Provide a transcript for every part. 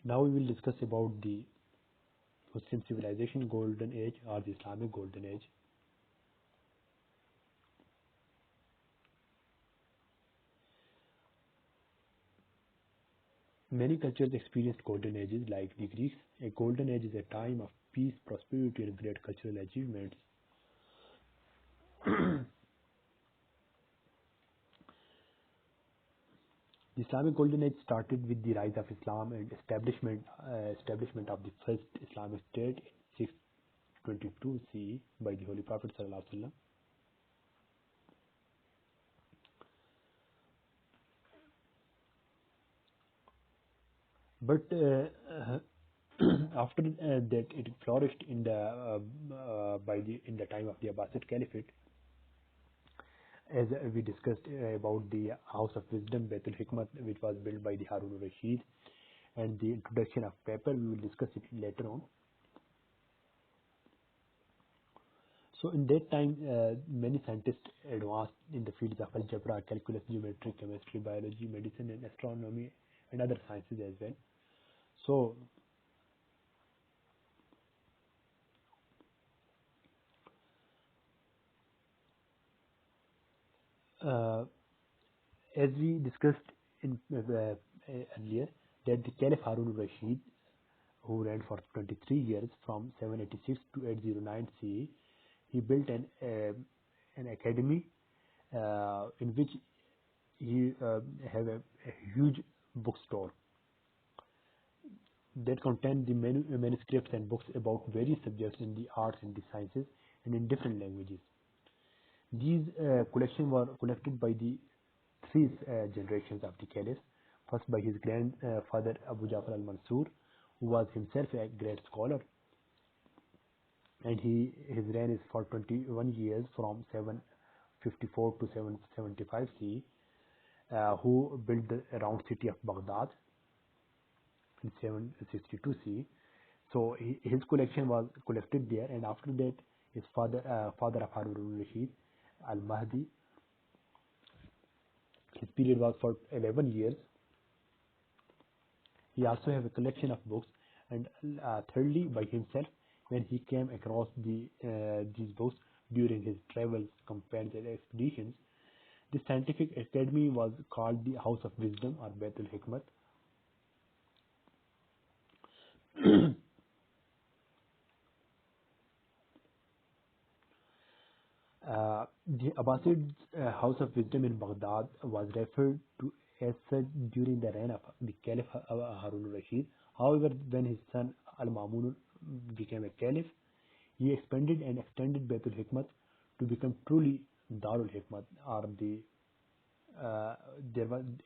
Now we will discuss about the Muslim civilization golden age or the Islamic golden age. Many cultures experienced golden ages like the Greeks. A golden age is a time of peace, prosperity, and great cultural achievements. The Islamic Golden Age started with the rise of Islam and establishment of the first Islamic state in 622 CE by the Holy Prophet Sallallahu Alaihi Wasallam. But after that, it flourished in the time of the Abbasid Caliphate, as we discussed about the House of Wisdom, Baitul Hikmat, which was built by the Harun al-Rashid, and the introduction of paper. We will discuss it later on. So in that time, many scientists advanced in the fields of algebra, calculus, geometry, chemistry, biology, medicine, and astronomy, and other sciences as well. So as we discussed in earlier, that the Caliph Harun al-Rashid, who reigned for 23 years from 786 to 809 CE, he built an academy in which he have a huge bookstore that contained the manuscripts and books about various subjects in the arts and the sciences and in different languages. These collections were collected by the three generations of the Caliph. First by his grandfather Abu Ja'far al-Mansur, who was himself a great scholar, and his reign is for 21 years from 754 to 775 CE, who built the round city of Baghdad in 762 CE. So his collection was collected there, and after that his father of Harun al-Rashid, al-Mahdi, his period was for 11 years. He also have a collection of books, and thirdly by himself, when he came across these books during his travels, campaigns, and expeditions. This scientific academy was called the House of Wisdom or Baitul Hikmat. The Abbasids House of Wisdom in Baghdad was referred to as such during the reign of the Caliph Harun al-Rashid. However, when his son Al-Mamun became a caliph, he expanded and extended Baitul Hikmat to become truly Darul Hikmat, or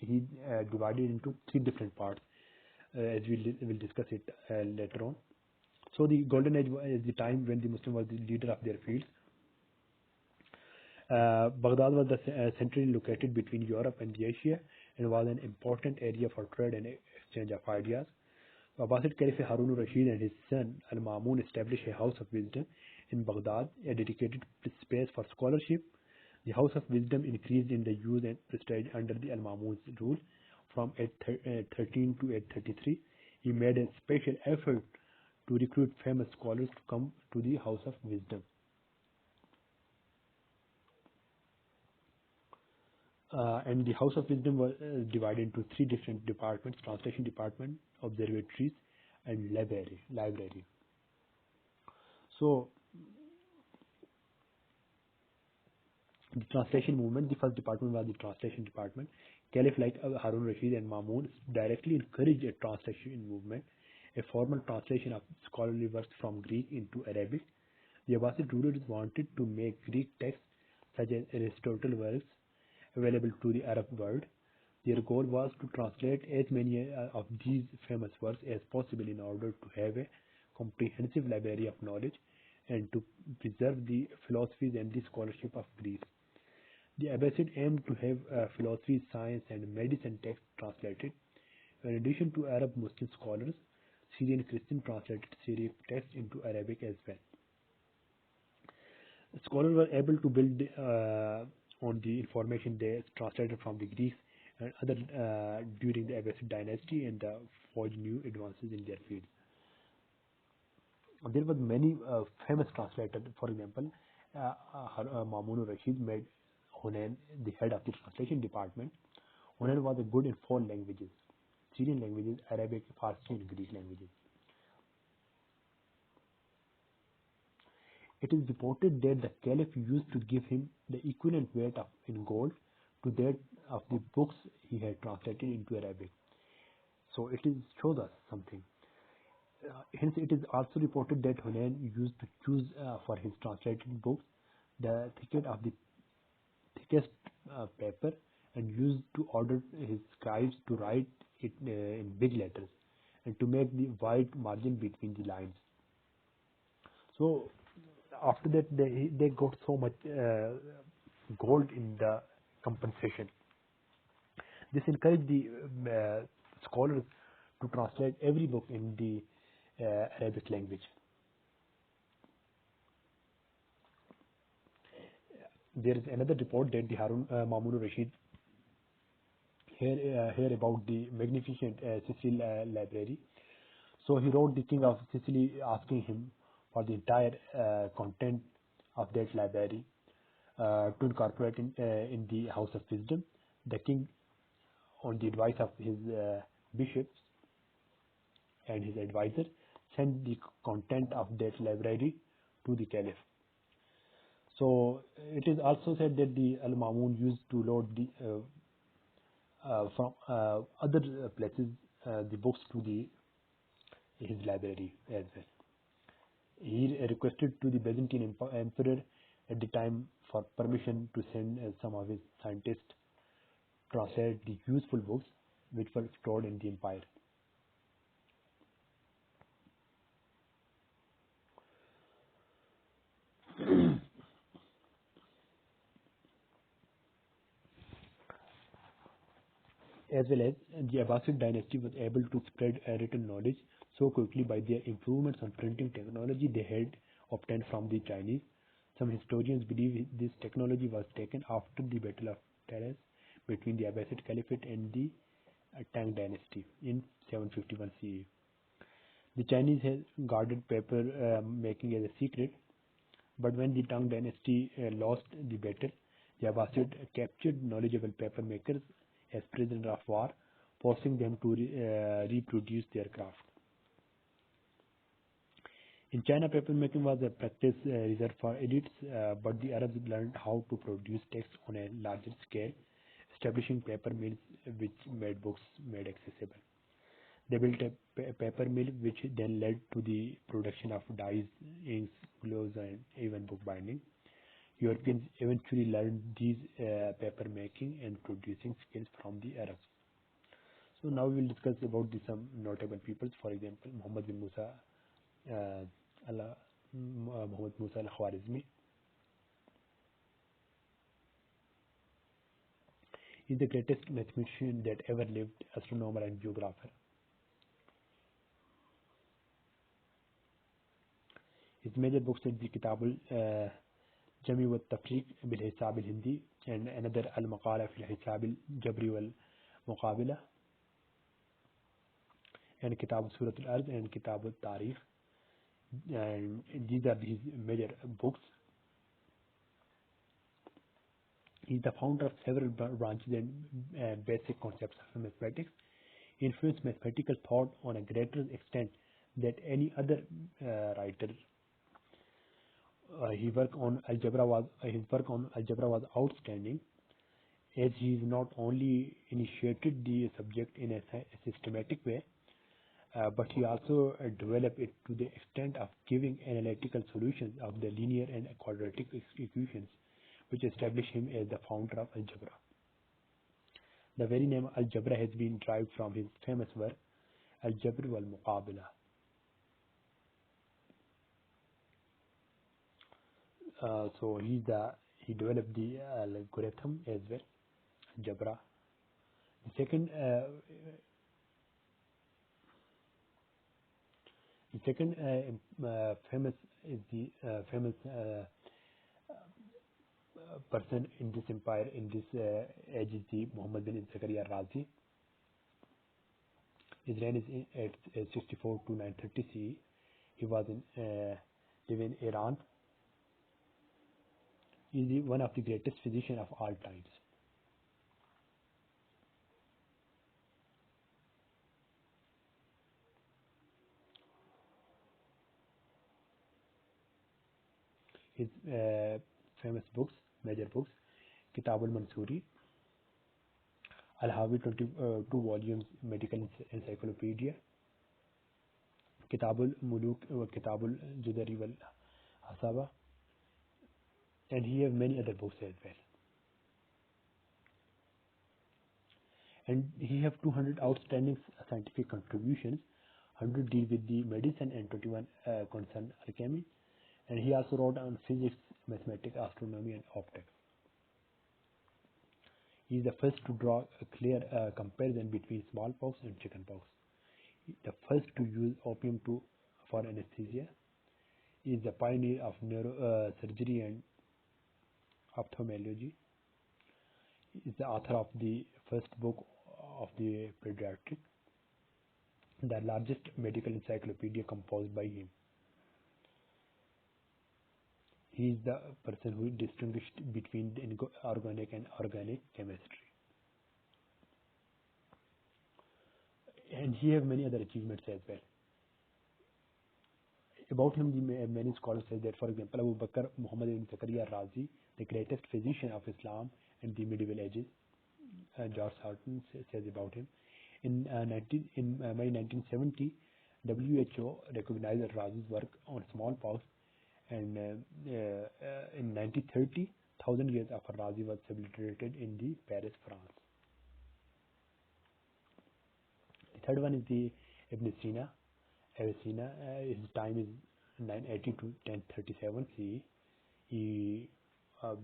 he divided into three different parts, as we will discuss it later on. So the Golden Age is the time when the Muslim was the leader of their fields. Baghdad was centrally located between Europe and Asia, and was an important area for trade and exchange of ideas. Abbasid Caliph Harun al-Rashid and his son Al-Mamun established a House of Wisdom in Baghdad, a dedicated space for scholarship. The House of Wisdom increased in the use and prestige under the Al-Mamun's rule. From 813 to 833, he made a special effort to recruit famous scholars to come to the House of Wisdom. And the House of Wisdom was divided into three different departments: translation department, observatories, and library. So the translation movement, the first department was the translation department. Caliph like Harun Rashid and Mamun directly encouraged a translation movement, a formal translation of scholarly works from Greek into Arabic. The Abbasid rulers wanted to make Greek texts such as Aristotle's works available to the Arab world. Their goal was to translate as many of these famous works as possible in order to have a comprehensive library of knowledge and to preserve the philosophies and the scholarship of Greece. The Abbasid aimed to have philosophy, science, and medicine texts translated. In addition to Arab Muslim scholars, Syrian Christians translated Syriac texts into Arabic as well. Scholars were able to build on the information they translated from the Greeks and other during the Abbasid dynasty, and forged new advances in their field. There were many famous translators. For example, Mamun Rashid made Hunayn the head of the translation department. Hunayn was good in 4 languages: Syrian languages, Arabic, Farsi, and Greek languages. It is reported that the caliph used to give him the equivalent weight in gold to that of the books he had translated into Arabic. So it shows us something. Hence, it is also reported that Hunayn used to choose for his translated books the thickest paper, and used to order his scribes to write it in big letters and to make the wide margin between the lines. So after that, they got so much gold in the compensation. This encouraged the scholars to translate every book in the Arabic language. There is another report that the Mamun Rashid hear about the magnificent Sicily library. So he wrote the king of Sicily asking him for the entire content of that library to incorporate in the House of Wisdom. The king, on the advice of his bishops and his advisor, sent the content of that library to the caliph. So it is also said that the Al-Mamun used to load the from other places the books to his library as well. He requested to the Byzantine emperor at the time for permission to send some of his scientists translate the useful books which were stored in the empire. As well as the Abbasid dynasty was able to spread written knowledge so quickly by their improvements on printing technology they had obtained from the Chinese. Some historians believe this technology was taken after the Battle of Taraz between the Abbasid Caliphate and the Tang dynasty in 751 CE. The Chinese had guarded paper making as a secret, but when the Tang dynasty lost the battle, the Abbasid captured knowledgeable paper makers as prisoners of war, forcing them to reproduce their craft. In China, papermaking was a practice reserved for elites, but the Arabs learned how to produce text on a larger scale, establishing paper mills which made books made accessible. They built a paper mill which then led to the production of dyes, inks, gloves, and even book binding. Europeans eventually learned these paper making and producing skills from the Arabs. So now we will discuss about some notable peoples. For example, Muhammad Musa al-Khwarizmi. He is the greatest mathematician that ever lived, astronomer and geographer. His major books are the Kitab al-Jami wa Tafriq bil-Hisab al-Hindi and another al-Maqala fi al-Hisab al-Jabri wal-Muqabila and Kitab al-Surat al-Arz and Kitab al-Tarikh. And these are his major books. He is the founder of several branches and basic concepts of mathematics. He influenced mathematical thought on a greater extent than any other writer. His work on algebra was outstanding, as he not only initiated the subject in a systematic way, but he also developed it to the extent of giving analytical solutions of the linear and quadratic equations, which established him as the founder of algebra. The very name algebra has been derived from his famous work, Al-Jabr wal-Muqabila. So he developed the algorithm as well, algebra. The second famous is the famous person in this empire in this age is the Muhammad bin Zakaria Razi. His reign is at 64 to 930 CE. He was living in Iran. He is one of the greatest physicians of all times. His famous books, major books, Kitab al-Mansuri, Al-Hawi 22 volumes medical encyclopedia, Kitab al-Muluk or Kitab al-Judari wal-Hasaba, and he have many other books as well. And he have 200 outstanding scientific contributions, 100 deal with the medicine and 21 concern alchemy. And he also wrote on physics, mathematics, astronomy, and optics. He is the first to draw a clear comparison between smallpox and chickenpox. The first to use opium for anesthesia. He is the pioneer of neurosurgery and ophthalmology. He is the author of the first book of the pediatric, the largest medical encyclopedia composed by him. He is the person who distinguished between the organic and organic chemistry. And he has many other achievements as well. About him, many scholars say that, for example, Abu Bakr Muhammad ibn Zakaria Razi, the greatest physician of Islam in the medieval ages, George Sarton says about him. In May 1970, WHO recognized Razi's work on smallpox, and in 1930, 1,000 years after Razi was celebrated in the Paris, France. The third one is the Ibn Sina. Avicenna, his time is 980 to 1037 CE. He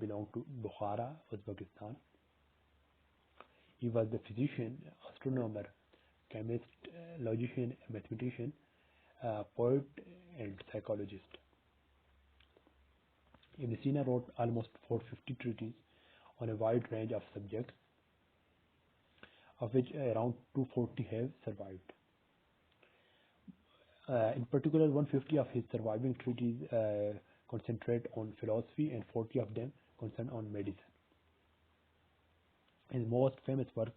belonged to Bukhara, Uzbekistan. He was the physician, astronomer, chemist, logician, mathematician, poet, and psychologist. Ibn Sina wrote almost 450 treatises on a wide range of subjects, of which around 240 have survived. In particular, 150 of his surviving treatises concentrate on philosophy, and 40 of them concern on medicine. His most famous work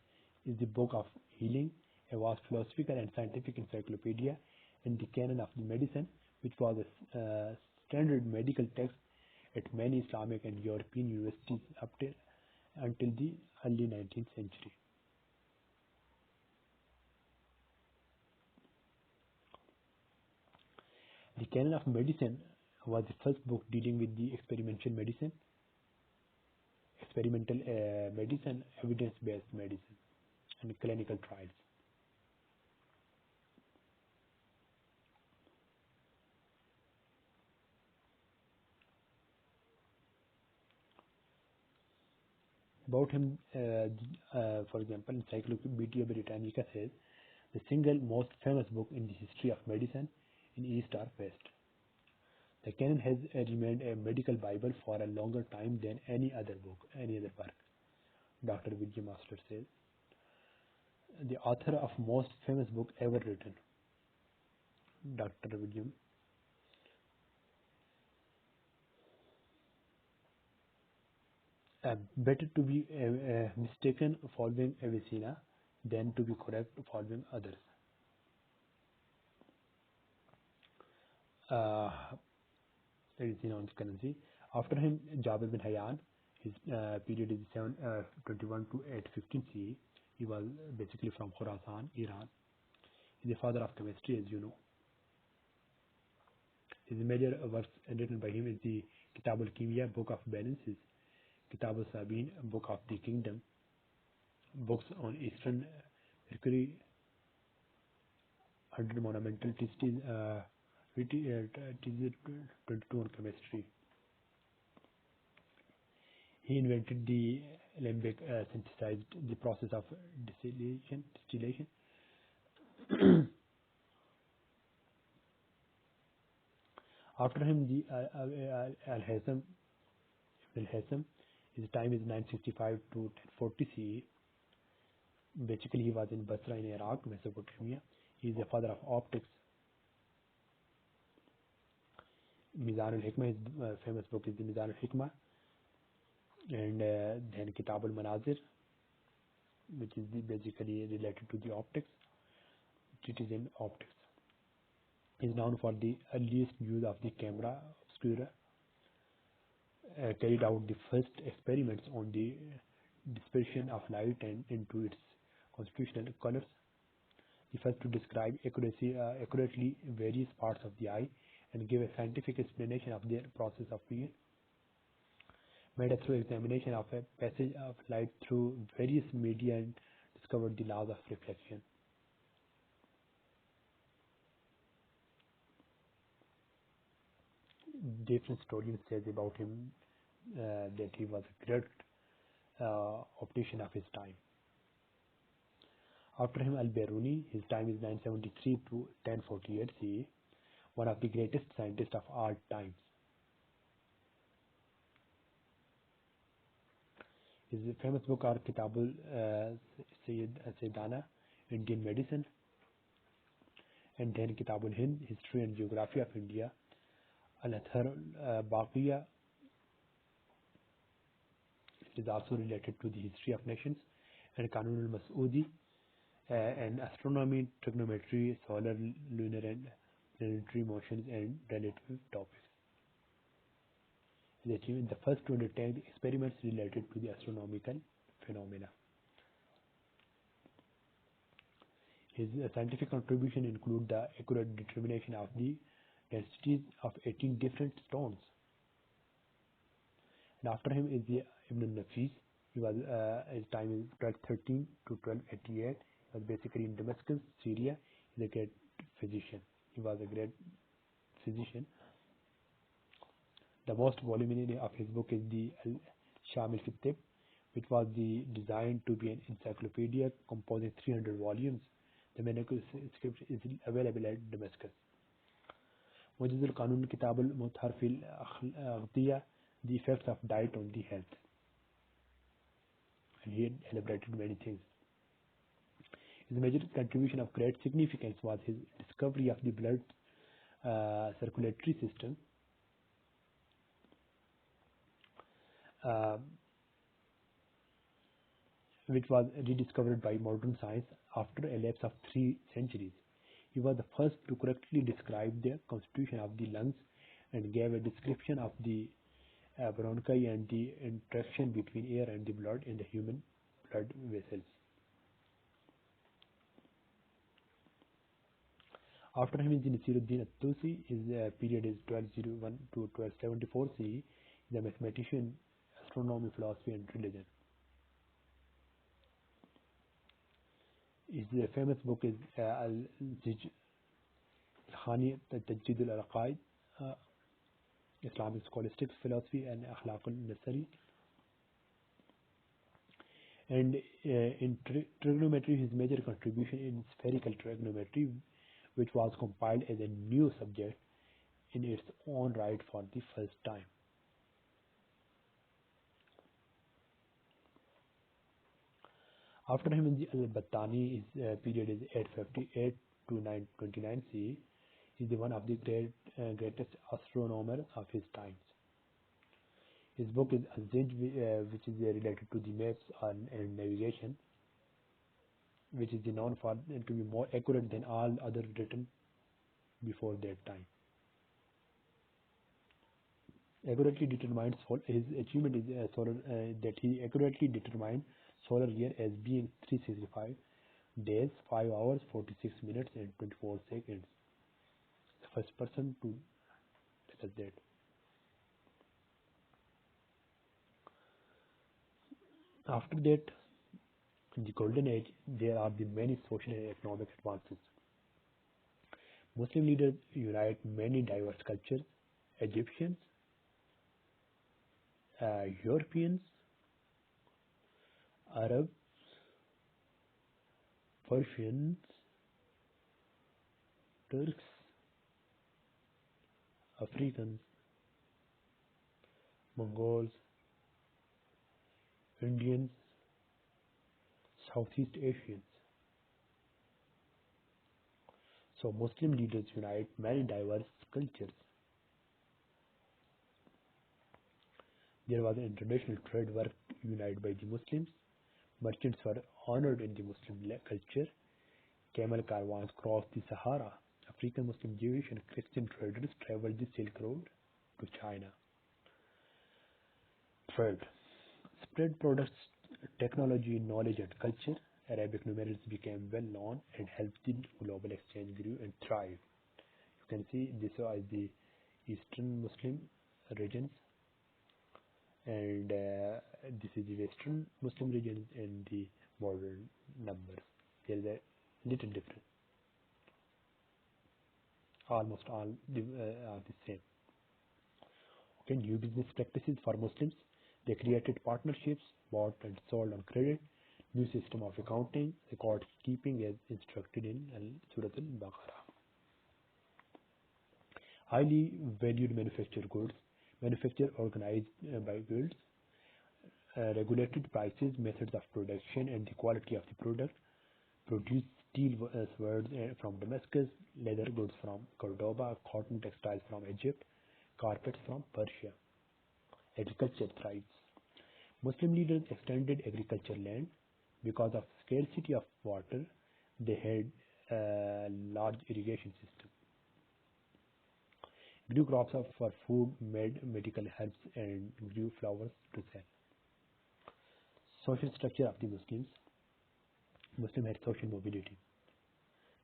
is the Book of Healing, a vast philosophical and scientific encyclopedia in the canon of the medicine, which was a standard medical text at many Islamic and European universities until the early 19th century. The Canon of Medicine was the first book dealing with the experimental medicine, evidence-based medicine, and clinical trials. About him, for example, Encyclopedia Britannica says, the single most famous book in the history of medicine in East or West. The canon has remained a medical Bible for a longer time than any other work. Dr. William Master says, the author of most famous book ever written, Dr. William. Better to be mistaken following Avicenna than to be correct following others. On currency. After him, Jabir bin Hayyan, his period is 721 to 815 CE. He was basically from Khorasan, Iran. He is the father of chemistry, as you know. His major works written by him is the Kitab al-Kimia, Book of Balances, Kitab al-Sabin, Book of the Kingdom, books on Eastern Mercury, 100 monumental treatises, 22 on chemistry. He invented the alembic, synthesized the process of distillation. After him, the Al-Haytham, His time is 965 to 1040 CE. Basically, he was in Basra in Iraq, Mesopotamia. He is the father of optics. Mizan al-Hikmah, his famous book is the Mizan al-Hikmah, and then Kitab al-Manazir, which is basically related to the optics. It is in optics. He is known for the earliest use of the camera obscura, carried out the first experiments on the dispersion of light and into its constitutional colors. The first to describe accurately various parts of the eye and give a scientific explanation of their process of vision. Made a thorough examination of a passage of light through various media and discovered the laws of reflection. Different historians says about him that he was a great optician of his time. After him, Al-Biruni, his time is 973 to 1048 CE, one of the greatest scientists of all times. His famous book are Kitabul Sayyidana, Indian Medicine, and then Kitabul Hind, History and Geography of India, Al-Athar Baqiya. It is also related to the history of nations, and Qanun al-Mas'udi, and astronomy, trigonometry, solar, lunar and planetary motions, and relative topics. He achieved the first to undertake experiments related to the astronomical phenomena. His scientific contribution include the accurate determination of the densities of 18 different stones. And after him is the Ibn Nafis. He was his time is 1213 to 1288. He was basically in Damascus, Syria. He is a great physician. He was a great physician. The most voluminous of his book is the Shamil Kitab, which was designed to be an encyclopedia composing 300 volumes. The manuscript is available at Damascus. Mujiz al-Qanun Kitab al-Muthar fil Aghdiyah, the effects of diet on the health. And he elaborated many things. His major contribution of great significance was his discovery of the blood circulatory system, which was rediscovered by modern science after a lapse of 3 centuries. He was the first to correctly describe the constitution of the lungs and gave a description of the bronchi and the interaction between air and the blood in the human blood vessels. After him is Nasiruddin at-Tusi. His period is 1201 to 1274 CE. He is a mathematician, astronomy, philosophy and religion. His famous book is Al-Khani Tajjid al-Aqaid, Islamic scholastics, philosophy and Akhlaq al-Nasari. And in trigonometry, his major contribution in spherical trigonometry, which was compiled as a new subject in its own right for the first time. After him in the Al-Battani, his period is 858 to 929 CE. He is one of the greatest astronomers of his times. His book is Abbasids, which is related to the maps and navigation, which is known for to be more accurate than all other written before that time. Accurately determined his achievement is that he accurately determined solar year as being 365 days, 5 hours, 46 minutes and 24 seconds. The first person to tell us that. After that, in the Golden Age, there are the many social and economic advances. Muslim leaders unite many diverse cultures: Egyptians, Europeans, Arabs, Persians, Turks, Africans, Mongols, Indians, Southeast Asians. So Muslim leaders unite many diverse cultures. There was an international trade work united by the Muslims. Merchants were honored in the Muslim culture. Camel caravans crossed the Sahara. African Muslim, Jewish and Christian traders traveled the Silk Road to China. Trade spread products, technology, knowledge and culture. Arabic numerals became well known and helped the global exchange grew and thrived. You can see this was the Eastern Muslim regions, and this is the Western Muslim regions and the modern numbers. There is a little difference. Almost all are the same. Okay, new business practices for Muslims. They created partnerships, bought and sold on credit, new system of accounting, record keeping as instructed in Surah Al-Baqarah. Highly valued manufactured goods, manufacture organized by guilds, regulated prices, methods of production and the quality of the product, produced steel swords from Damascus, leather goods from Cordoba, cotton textiles from Egypt, carpets from Persia. Agriculture thrives. Muslim leaders extended agriculture land. Because of scarcity of water, they had a large irrigation system. Grew crops for food, made medical herbs, and grew flowers to sell. Social structure of the Muslims. Muslims had social mobility.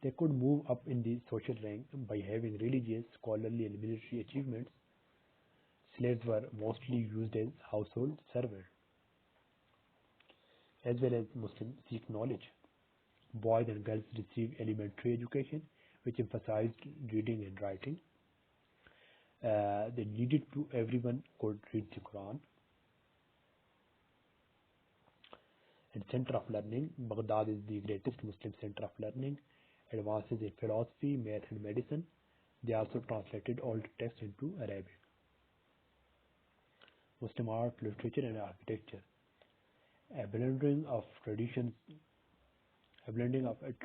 They could move up in the social rank by having religious, scholarly, and military achievements. Slaves were mostly used as household servants. As well as Muslims seek knowledge. Boys and girls receive elementary education, which emphasized reading and writing. They needed to everyone could read the Quran. And center of learning, Baghdad is the greatest Muslim center of learning. Advances in philosophy, math, and medicine. They also translated old texts into Arabic. Muslim art, literature, and architecture. A blending of a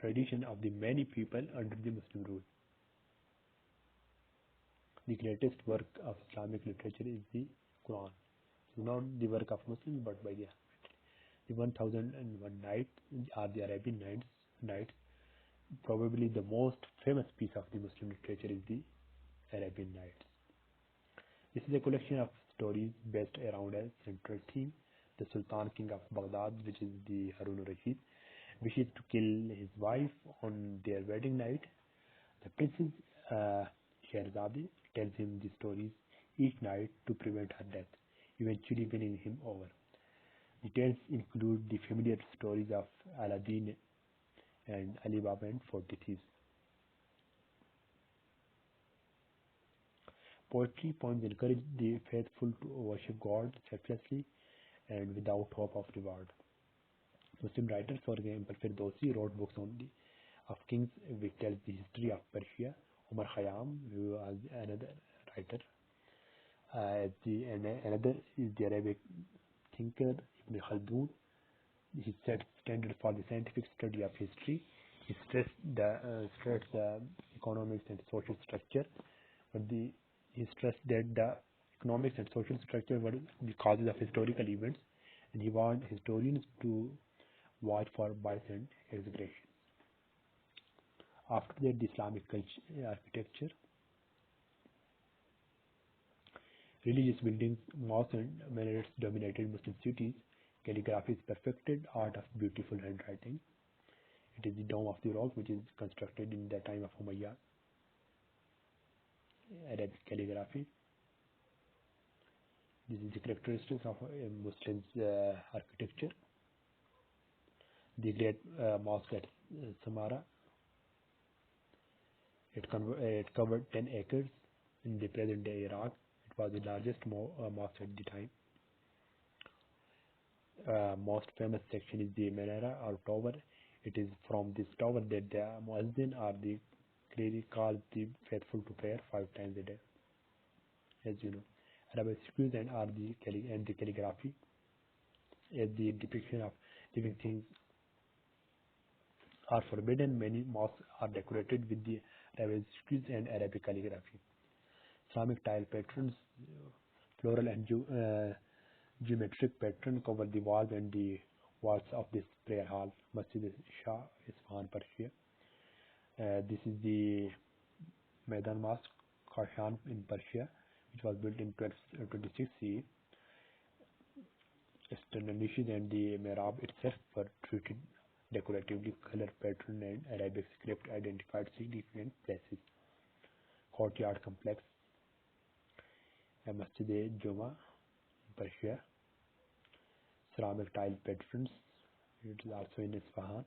tradition of the many people under the Muslim rule. The greatest work of Islamic literature is the Quran. It's not the work of Muslims, but by the 1001 Nights are the Arabian Nights. Probably the most famous piece of the Muslim literature is the Arabian Nights. This is a collection of stories based around a central theme. The Sultan King of Baghdad, which is the Harun al-Rashid, wishes to kill his wife on their wedding night. The Princess Shahrazadi tells him the stories each night to prevent her death, eventually winning him over. The tales include the familiar stories of Aladdin and Ali Baba and 40 Thieves. Poetry poems encourage the faithful to worship God selflessly and without hope of reward. Muslim writers, for example, Firdausi wrote books of kings which tells the history of Persia. Umar Khayyam, who was another writer. Another is the Arabic thinker Ibn Khaldun. He set standard for the scientific study of history. He stressed the economics and social structure, but he stressed that the economics and social structure were the causes of historical events, and he warned historians to watch for bias and exaggeration. After that, the Islamic architecture, religious buildings, mosques and minarets dominated Muslim cities. Calligraphy is perfected art of beautiful handwriting. It is the Dome of the Rock, which is constructed in the time of Umayyad. Arabic calligraphy. This is the characteristics of Muslims' architecture. The great mosque at Samarra. It covered 10 acres in the present-day Iraq. It was the largest mosque at the time. Most famous section is the Menara or tower. It is from this tower that the Muazzin or the clearly calls the faithful to prayer 5 times a day. As you know, Abbasids and the calligraphy. as the depiction of living things are forbidden. Many mosques are decorated with the Abbasids and Arabic calligraphy. Islamic tile patterns, floral and geometric pattern cover the walls and the walls of this prayer hall. Masjid Shah, Isfahan, Persia. This is the Maidan Mosque, Kashan in Persia, which was built in 1226 CE. External niches and the mihrab itself were treated decoratively. Color pattern and Arabic script identified significant places. Courtyard complex, Masjid Juma, Persia. Ceramic tile patterns, it is also in Isfahan.